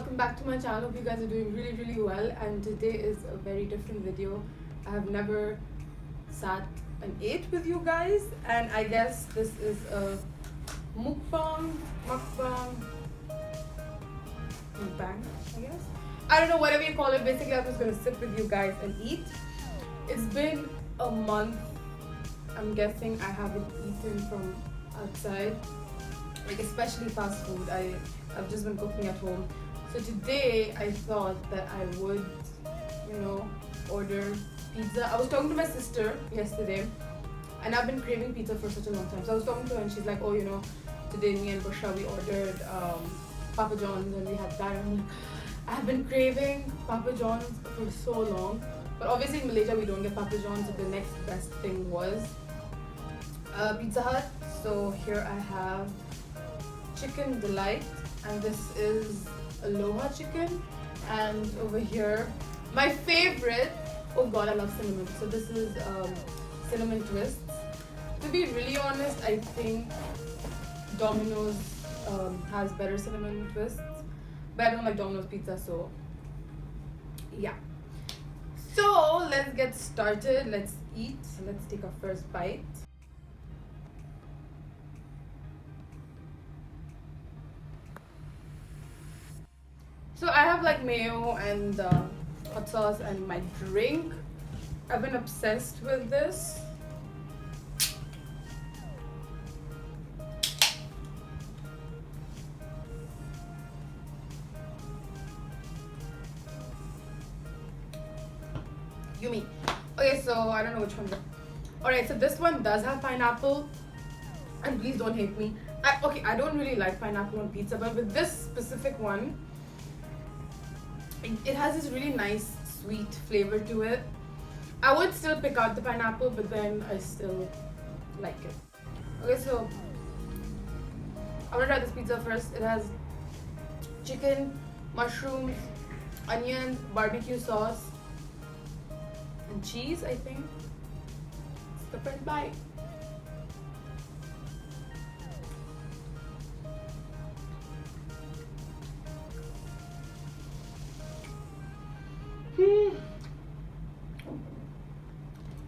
welcome back to my channel. Hope you guys are doing really well, and today is a very different video. I have never sat and ate with you guys, and I guess this is a mukbang, I guess. I don't know, whatever you call it. Basically, I'm just gonna sit with you guys and eat. It's been a month. I'm guessing I haven't eaten from outside, like especially fast food. I've just been cooking at home. So today I thought that I would, order pizza. I was talking to my sister yesterday, and I've been craving pizza for such a long time. So I was talking to her, and she's like, "Oh, today me and Bushra we ordered Papa John's, and we had that." And I'm like, I've been craving Papa John's for so long, but obviously in Malaysia we don't get Papa John's. So the next best thing was Pizza Hut. So here I have Chicken Delight, and this is Aloha chicken, and over here my favorite, oh god, I love cinnamon. So this is cinnamon twists. To be really honest, I think Domino's has better cinnamon twists, but I don't like Domino's pizza, so yeah. So let's get started. Let's eat. Let's take our first bite. So I have like mayo and hot sauce and my drink. I've been obsessed with this. Yummy. Okay, so I don't know which one. Alright, so this one does have pineapple. And please don't hate me. I don't really like pineapple on pizza, but with this specific one, it has this really nice sweet flavor to it. I would still pick out the pineapple, but then I still like it. Okay, so I'm gonna try this pizza first. It has chicken, mushrooms, onions, barbecue sauce, and cheese, I think. It's the first bite.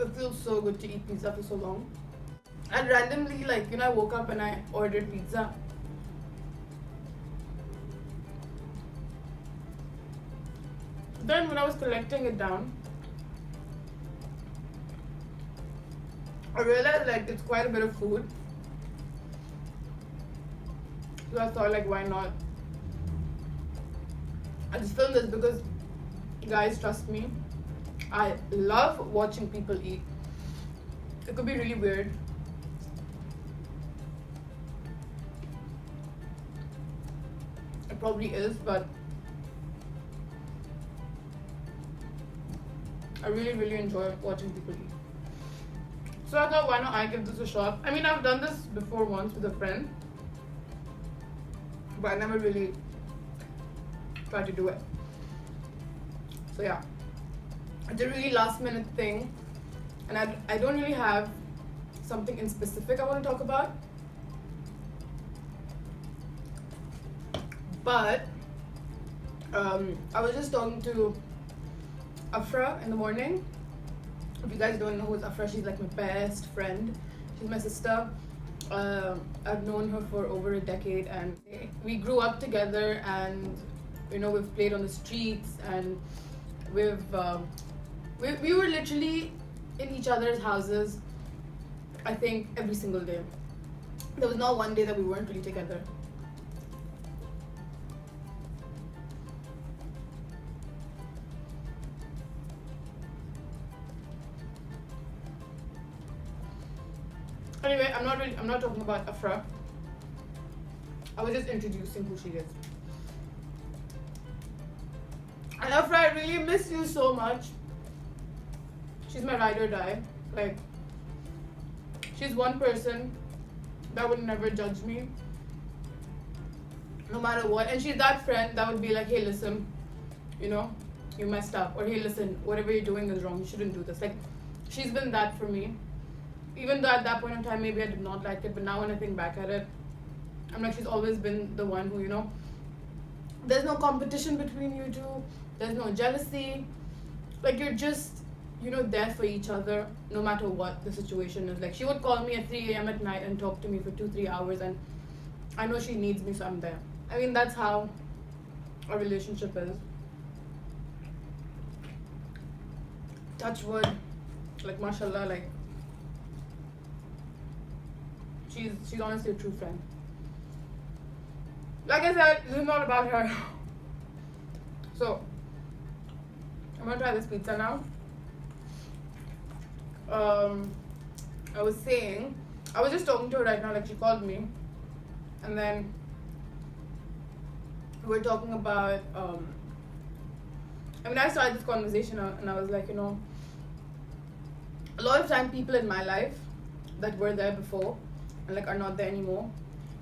It feels so good to eat pizza for so long. And randomly, I woke up and I ordered pizza. Then when I was collecting it down, I realized it's quite a bit of food. So I thought why not? I just filmed this because, guys, trust me, I love watching people eat. It could be really weird. It probably is, but I really enjoy watching people eat. So I thought, why not I give this a shot? I mean, I've done this before once with a friend, but I never really tried to do it. So yeah. It's a really last minute thing, and I don't really have something in specific I want to talk about, but I was just talking to Afra in the morning. If you guys don't know who's Afra, she's like my best friend. She's my sister. I've known her for over a decade, and we grew up together, and we've played on the streets, and we were literally in each other's houses, I think, every single day. There was not one day that we weren't really together. Anyway, I'm not talking about Afra. I was just introducing who she is. And Afra, I really miss you so much. She's my ride or die. She's one person that would never judge me, no matter what. And she's that friend that would be like, hey, listen, you messed up. Or hey, listen, whatever you're doing is wrong. You shouldn't do this. She's been that for me. Even though at that point in time, maybe I did not like it. But now when I think back at it, I'm like, she's always been the one who, There's no competition between you two. There's no jealousy. Like, you're just, there for each other no matter what the situation is. Like, she would call me at 3 a.m. at night and talk to me for 2-3 hours, and I know she needs me, so I'm there. I mean, that's how a relationship is. Touch wood. Like, mashallah, like, she's honestly a true friend. Like I said, this is not about her. So, I'm gonna try this pizza now. I was just talking to her right now, like, she called me, and then we're talking about, I started this conversation and I was like, a lot of time people in my life that were there before and like are not there anymore,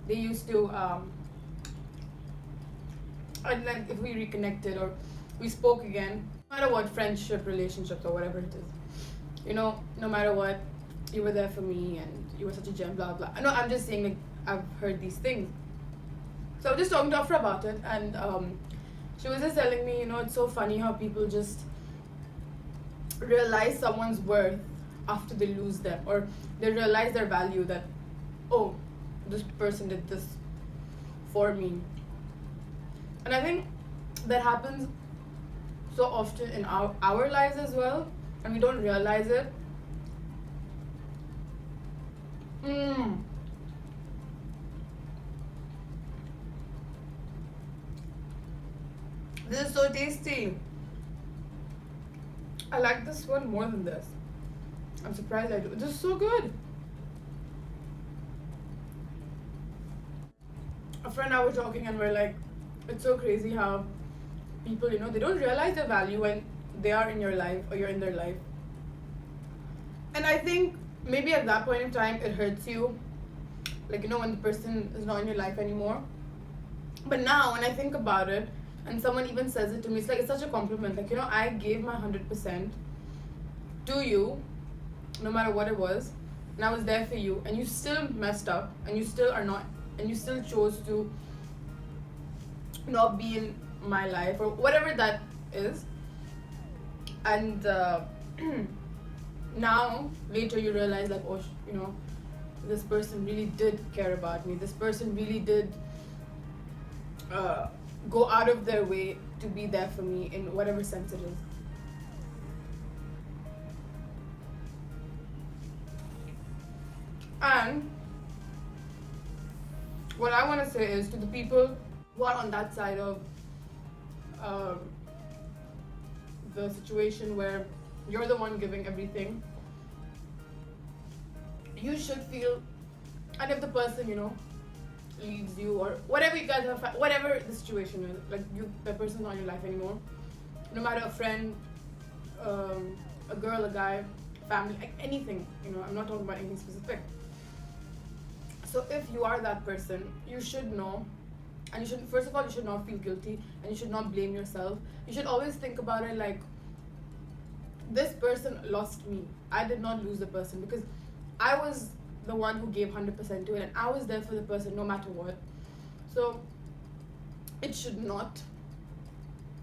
they used to, and like if we reconnected or we spoke again, no matter what, friendship, relationships, or whatever it is, no matter what, you were there for me and you were such a gem, blah blah. I know, I'm just saying, like, I've heard these things. So I was just talking to her about it, and she was just telling me, it's so funny how people just realize someone's worth after they lose them, or they realize their value, that, oh, this person did this for me. And I think that happens so often in our lives as well, and we don't realize it. This is so tasty. I like this one more than this. I'm surprised I do. This is so good. A friend and I were talking, and we're like, it's so crazy how people, they don't realize their value when they are in your life or you're in their life. And I think maybe at that point in time it hurts you, like, when the person is not in your life anymore. But now when I think about it, and someone even says it to me, it's like, it's such a compliment. Like, I gave my 100% to you, no matter what it was, and I was there for you, and you still messed up, and you still are not, and you still chose to not be in my life, or whatever that is. And now later you realize, like, oh, this person really did care about me. This person really did go out of their way to be there for me in whatever sense it is. And what I want to say is, to the people who are on that side of the situation where you're the one giving everything, you should feel, and if the person, leaves you, or whatever you guys have, whatever the situation is, like, that person's not in your life anymore, no matter a friend, a girl, a guy, family, like anything, I'm not talking about anything specific. So if you are that person, you should know, and you should, first of all, you should not feel guilty, and you should not blame yourself. You should always think about it like, this person lost me. I did not lose the person, because I was the one who gave 100% to it, and I was there for the person no matter what. So it should not,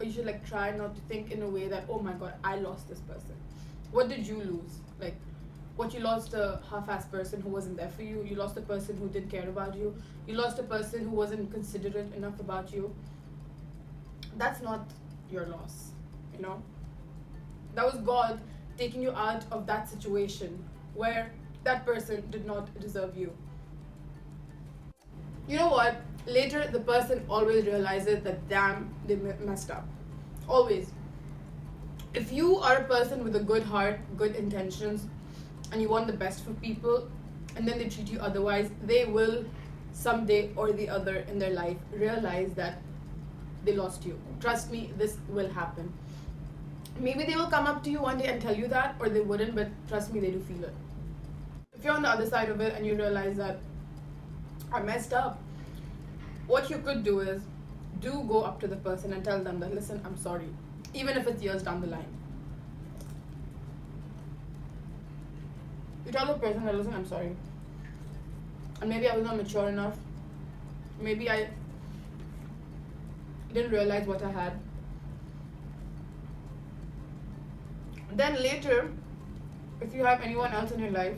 or you should, like, try not to think in a way that, oh my god, I lost this person. What did you lose? Like, what, you lost a half-assed person who wasn't there for you. You lost a person who didn't care about you. You lost a person who wasn't considerate enough about you. That's not your loss, That was God taking you out of that situation where that person did not deserve you. You know what? Later, the person always realizes that, damn, they messed up. Always. If you are a person with a good heart, good intentions, and you want the best for people, and then they treat you otherwise, they will someday or the other in their life realize that they lost you. Trust me, this will happen. Maybe they will come up to you one day and tell you that, or they wouldn't, but trust me, they do feel it. If you're on the other side of it and you realize that I messed up, what you could do is, do go up to the person and tell them that, listen, I'm sorry, even if it's years down the line. You tell the person that, listen, I'm sorry, and maybe I was not mature enough, maybe I didn't realize what I had. Then later, if you have anyone else in your life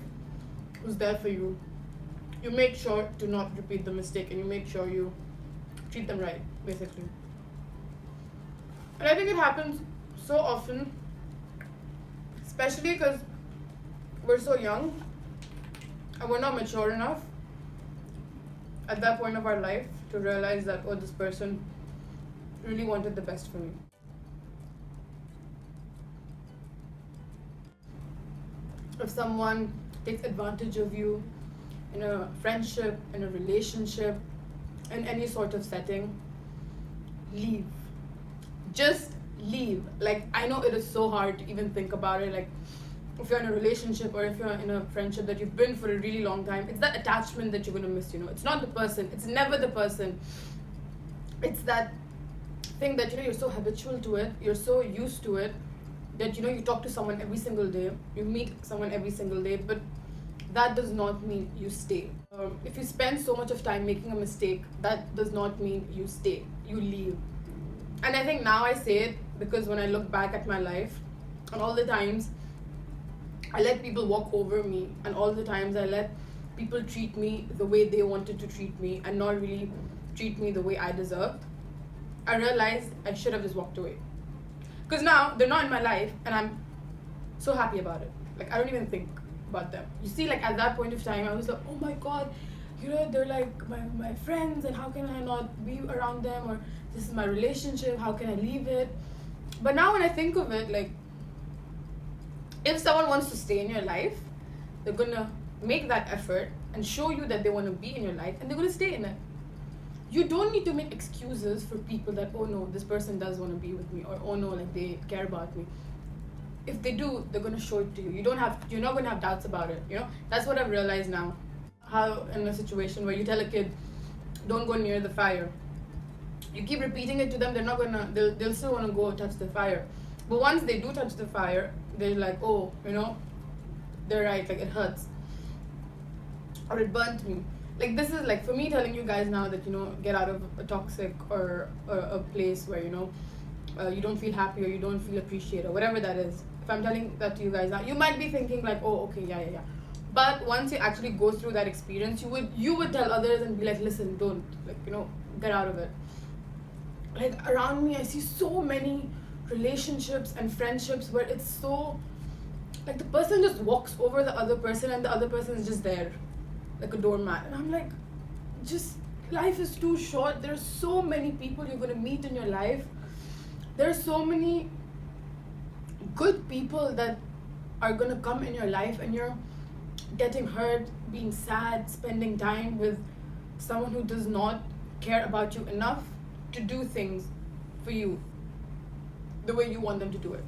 who's there for you, you make sure to not repeat the mistake, and you make sure you treat them right, basically. And I think it happens so often, especially because we're so young and we're not mature enough at that point of our life to realize that, oh, this person really wanted the best for me. If someone takes advantage of you in a friendship, in a relationship, in any sort of setting, leave. Just leave. Like, I know it is so hard to even think about it. Like, if you're in a relationship or if you're in a friendship that you've been for a really long time, it's that attachment that you're going to miss, you know. It's not the person. It's never the person. It's that thing that, you know, you're so habitual to it. You're so used to it that, you know, you talk to someone every single day. You meet someone every single day. But that does not mean you stay. If you spend so much of time making a mistake, that does not mean you stay. You leave. And I think now I say it because when I look back at my life and all the times I let people walk over me, and all the times I let people treat me the way they wanted to treat me and not really treat me the way I deserved, I realized I should have just walked away. Because now they're not in my life and I'm so happy about it. Like, I don't even think about them. You see, like, at that point of time I was like, oh my god, you know, they're like my friends, and how can I not be around them, or this is my relationship, how can I leave it? But now when I think of it, like, if someone wants to stay in your life, they're gonna make that effort and show you that they want to be in your life, and they're gonna stay in it. You don't need to make excuses for people that, oh no, this person does want to be with me, or oh no, like, they care about me. If they do, they're gonna show it to you. You're not gonna have doubts about it, you know? That's what I've realized now. How in a situation where you tell a kid, don't go near the fire, you keep repeating it to them, they'll still want to go touch the fire. But once they do touch the fire, they're like, oh, you know, they're right, like, it hurts, or it burnt me. Like, this is like for me telling you guys now that, you know, get out of a toxic or a place where, you know, you don't feel happy or you don't feel appreciated, or whatever that is. If I'm telling that to you guys now, you might be thinking like, oh, okay, yeah. But once you actually go through that experience, you would tell others and be like, listen, don't, like, you know, get out of it. Like, around me I see so many relationships and friendships where it's so, like, the person just walks over the other person and the other person is just there like a doormat, and I'm like, just, life is too short. There's so many people you're going to meet in your life. There's so many good people that are going to come in your life, and you're getting hurt, being sad, spending time with someone who does not care about you enough to do things for you the way you want them to do it.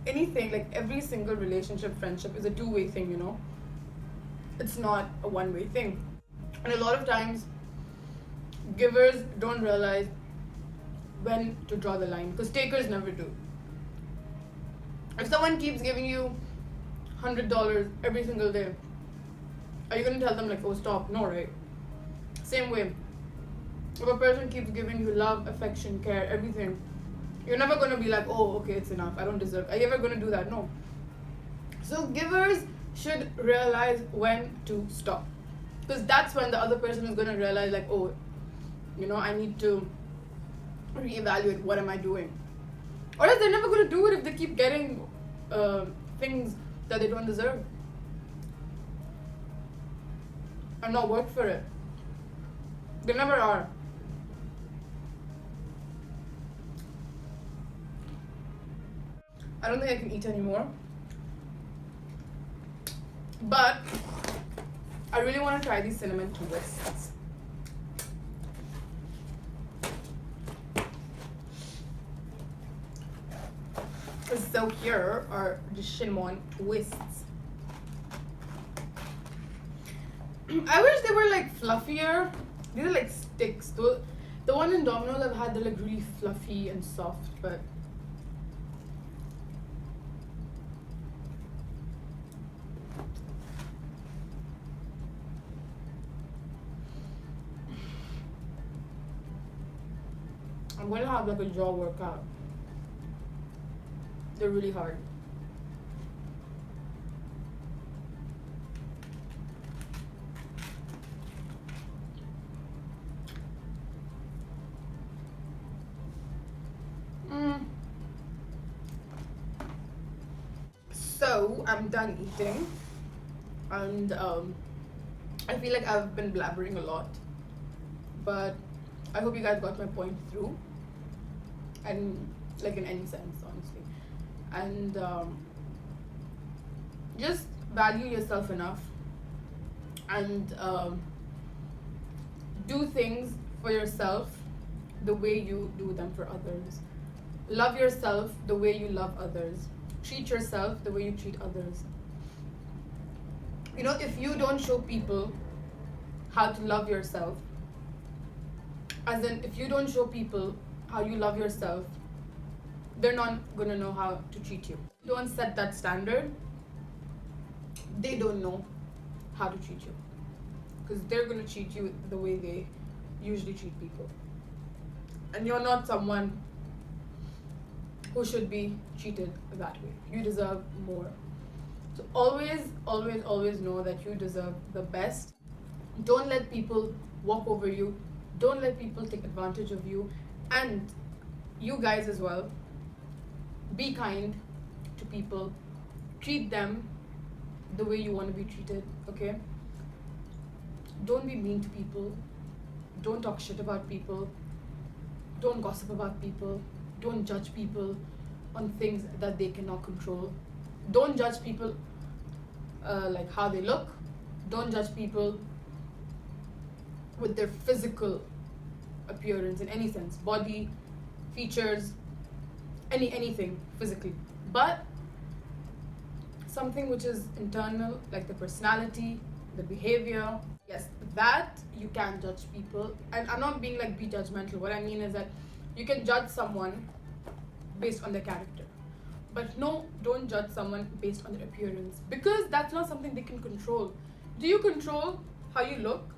Anything, like, every single relationship, friendship is a two-way thing, you know. It's not a one-way thing. And a lot of times givers don't realize when to draw the line, because takers never do. If someone keeps giving you $100 every single day, are you going to tell them like, oh, stop? No, right? Same way, if a person keeps giving you love, affection, care, everything, you're never going to be like, oh, okay, it's enough, I don't deserve. Are you ever going to do that? No. So givers should realize when to stop, because that's when the other person is going to realize like, oh, you know, I need to reevaluate what am I doing. Or else they're never going to do it if they keep getting things that they don't deserve and not work for it. They never are. I don't think I can eat anymore, but I really want to try these cinnamon twists. So here are the cinnamon twists. I wish they were like fluffier. These are like sticks. The one in Domino's I've had, they're like really fluffy and soft, but I'm going to have like a jaw workout. They're really hard. So I'm done eating, and I feel like I've been blabbering a lot, but I hope you guys got my point through, and like in any sense, honestly. And just value yourself enough, and do things for yourself the way you do them for others. Love yourself the way you love others. Treat yourself the way you treat others. You know, if you don't show people how to love yourself, as in if you don't show people how you love yourself, they're not gonna know how to treat you. Don't set that standard. They don't know how to treat you, because they're gonna treat you the way they usually treat people, and you're not someone who should be treated that way. You deserve more. So always know that you deserve the best. Don't let people walk over you. Don't let people take advantage of you. And you guys as well, be kind to people. Treat them the way you want to be treated, okay? Don't be mean to people. Don't talk shit about people. Don't gossip about people. Don't judge people on things that they cannot control. Don't judge people like how they look. Don't judge people with their physical appearance in any sense, body, features, anything physically. But something which is internal, like the personality, the behavior, yes, that you can judge people. And I'm not being like be judgmental. What I mean is that you can judge someone based on their character, but no, don't judge someone based on their appearance, because that's not something they can control. Do you control how you look?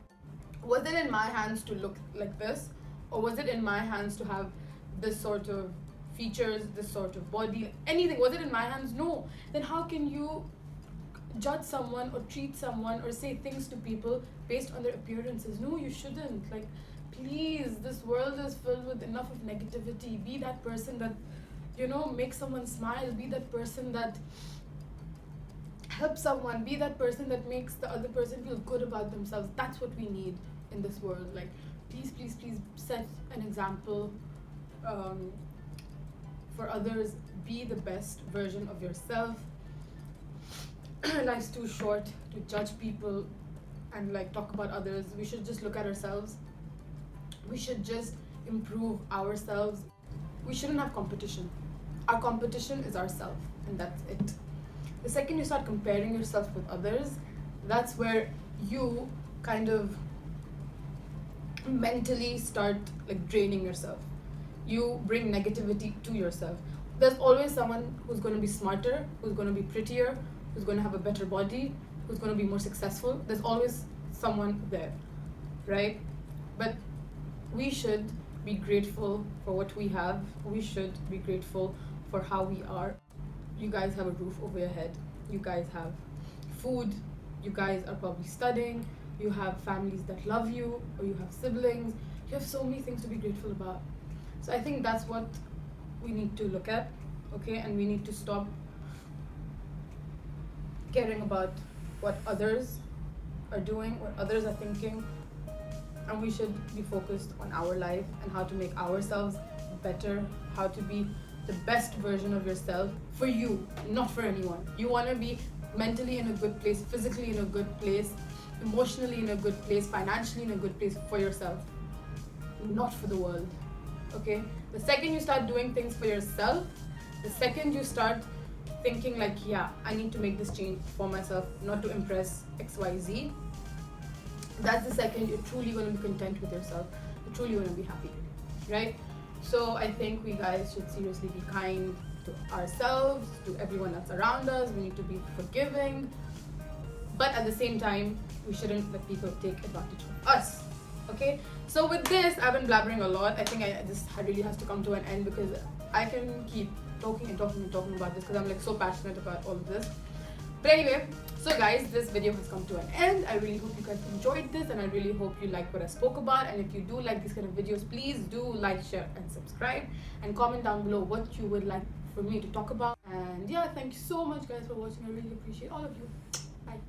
Was it in my hands to look like this, or was it in my hands to have this sort of features, this sort of body, anything? Was it in my hands? No. Then how can you judge someone or treat someone or say things to people based on their appearances? No, you shouldn't. Like, please, this world is filled with enough of negativity. Be that person that, you know, makes someone smile. Be that person that helps someone. Be that person that makes the other person feel good about themselves. That's what we need in this world. Like, please set an example for others. Be the best version of yourself. Life's too short to judge people and like talk about others. We should just look at ourselves. We should just improve ourselves. We shouldn't have competition. Our competition is ourselves, and that's it. The second you start comparing yourself with others, that's where you kind of mentally start like draining yourself. You bring negativity to yourself. There's always someone who's going to be smarter, who's going to be prettier, who's going to have a better body, who's going to be more successful. There's always someone there, right? But we should be grateful for what we have. We should be grateful for how we are. You guys have a roof over your head. You guys have food. You guys are probably studying. You have families that love you, or you have siblings. You have so many things to be grateful about. So I think that's what we need to look at, okay? And we need to stop caring about what others are doing, what others are thinking, and we should be focused on our life and how to make ourselves better, how to be the best version of yourself for you, not for anyone. You want to be mentally in a good place, physically in a good place, emotionally in a good place, financially in a good place for yourself, not for the world, okay? The second you start doing things for yourself, the second you start thinking like, yeah, I need to make this change for myself, not to impress XYZ, that's the second you're truly going to be content with yourself. You're truly going to be happy, right? So I think we guys should seriously be kind to ourselves, to everyone that's around us. We need to be forgiving, but at the same time, we shouldn't let people take advantage of us. Okay, so with this, I've been blabbering a lot. I think this really has to come to an end because I can keep talking and talking and talking about this because I'm like so passionate about all of this. But anyway, so guys, this video has come to an end. I really hope you guys enjoyed this, and I really hope you like what I spoke about. And if you do like these kind of videos, please do like, share, and subscribe, and comment down below what you would like for me to talk about. And yeah, thank you so much guys for watching. I really appreciate all of you. Bye.